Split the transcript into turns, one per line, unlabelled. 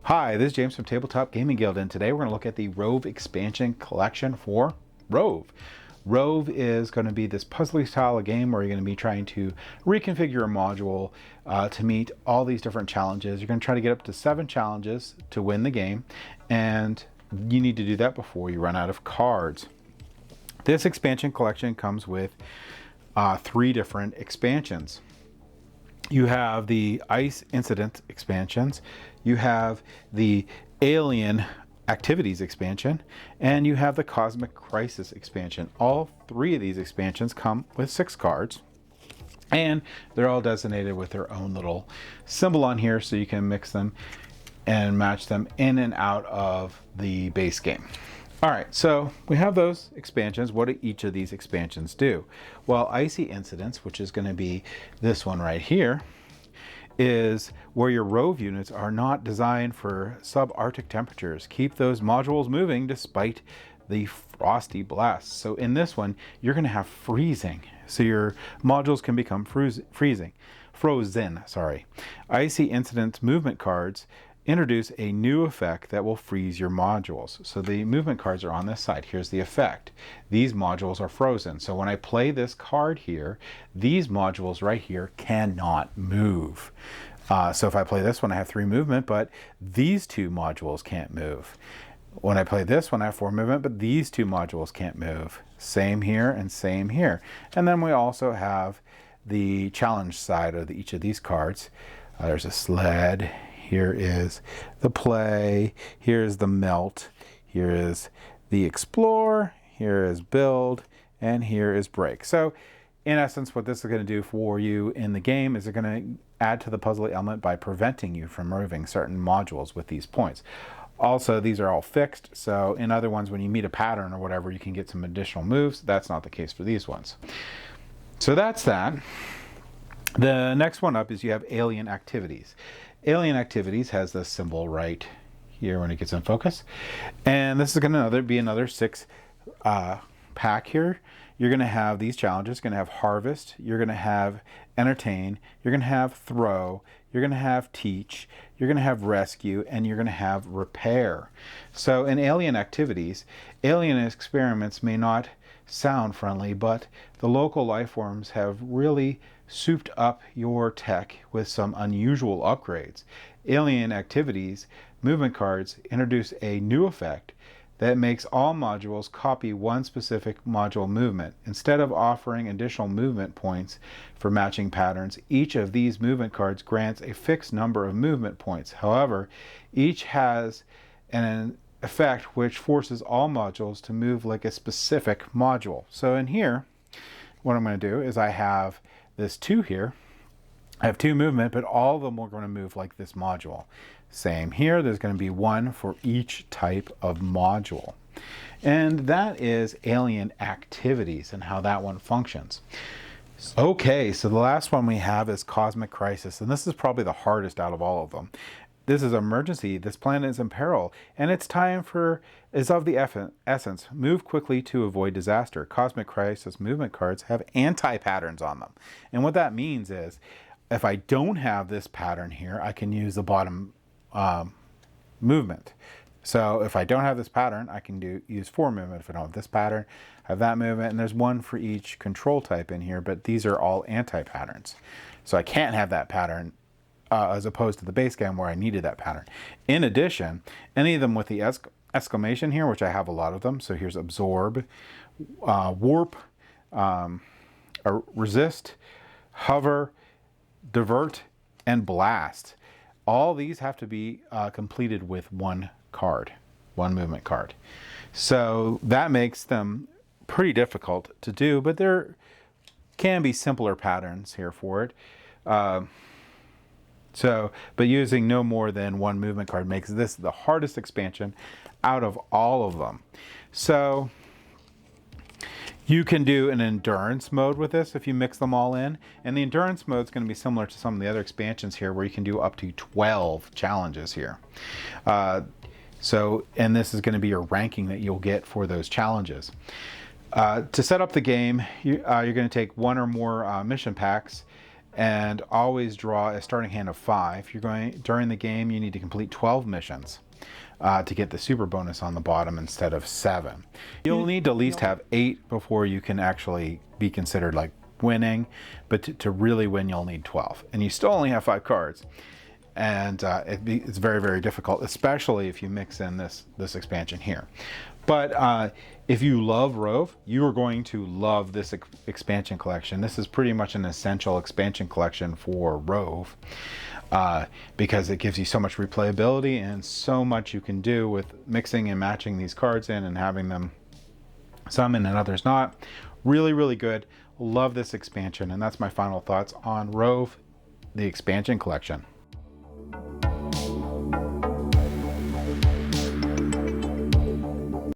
Hi, this is James from Tabletop Gaming Guild, and today we're going to look at the Rove expansion collection for Rove. Rove is going to be this puzzly style of game where you're going to be trying to reconfigure a module to meet all these different challenges. You're going to try to get up to 7 challenges to win the game, and you need to do that before you run out of cards. This expansion collection comes with 3 different expansions. You have the Icy Incidents expansions, you have the Alien Activities expansion, and you have the Cosmic Crisis expansion. All 3 of these expansions come with 6 cards, and they're all designated with their own little symbol on here so you can mix them and match them in and out of the base game. All right, so we have those expansions. What do each of these expansions do? Well, Icy Incidents, which is going to be this one right here, is where your Rove units are not designed for subarctic temperatures. Keep those modules moving despite the frosty blasts. So in this one, you're going to have freezing. So your modules can become frozen. Icy Incidents movement cards introduce a new effect that will freeze your modules. So the movement cards are on this side. Here's the effect. These modules are frozen. So when I play this card here, these modules right here cannot move. So if I play this one, I have 3 movement, but these 2 modules can't move. When I play this one, I have 4 movement, but these 2 modules can't move. Same here and same here. And then we also have the challenge side of each of these cards. There's a sled. Here is the play, here is the melt, here is the explore, here is build, and here is break. So in essence, what this is going to do for you in the game is it's going to add to the puzzle element by preventing you from moving certain modules with these points. Also, these are all fixed, so in other ones, when you meet a pattern or whatever, you can get some additional moves. That's not the case for these ones. So that's that. The next one up is you have Alien Activities. Alien Activities has this symbol right here when it gets in focus. And this is going to be another 6 pack here. You're going to have these challenges. You're going to have Harvest. You're going to have Entertain. You're going to have Throw. You're going to have Teach. You're going to have Rescue. And you're going to have Repair. So in Alien Activities, alien experiments may not sound friendly, but the local life forms have really souped up your tech with some unusual upgrades. Alien Activities movement cards introduce a new effect that makes all modules copy one specific module movement. Instead of offering additional movement points for matching patterns, each of these movement cards grants a fixed number of movement points. However, each has an effect which forces all modules to move like a specific module. So in here, what I'm going to do is I have this 2 here. I have 2 movement, but all of them are going to move like this module. Same here, there's going to be 1 for each type of module. And that is Alien Activities and how that one functions. Okay, so the last one we have is Cosmic Crisis, and this is probably the hardest out of all of them. This is emergency. This planet is in peril, and it's time is of the essence. Move quickly to avoid disaster. Cosmic Crisis movement cards have anti-patterns on them. And what that means is, if I don't have this pattern here, I can use the bottom movement. So if I don't have this pattern, I can use 4 movement. If I don't have this pattern, I have that movement, and there's 1 for each control type in here, but these are all anti-patterns. So I can't have that pattern as opposed to the base game where I needed that pattern. In addition, any of them with the exclamation here, which I have a lot of them, so here's Absorb, Warp, Resist, Hover, Divert, and Blast. All these have to be completed with 1 card, 1 movement card. So that makes them pretty difficult to do, but there can be simpler patterns here for it. But using no more than 1 movement card makes this the hardest expansion out of all of them. So you can do an endurance mode with this if you mix them all in. And the endurance mode is going to be similar to some of the other expansions here where you can do up to 12 challenges here. And this is going to be your ranking that you'll get for those challenges. To set up the game, you're going to take 1 or more mission packs and always draw a starting hand of 5. You're going during the game, you need to complete 12 missions to get the super bonus on the bottom instead of 7. You'll need to at least have 8 before you can actually be considered like winning, but to really win you'll need 12, and you still only have 5 cards, and it's very, very difficult, especially if you mix in this expansion here. But if you love Rove, you are going to love this expansion collection. This is pretty much an essential expansion collection for Rove, because it gives you so much replayability and so much you can do with mixing and matching these cards in and having them some in and others not. Really, really good. Love this expansion, and that's my final thoughts on Rove, the expansion collection.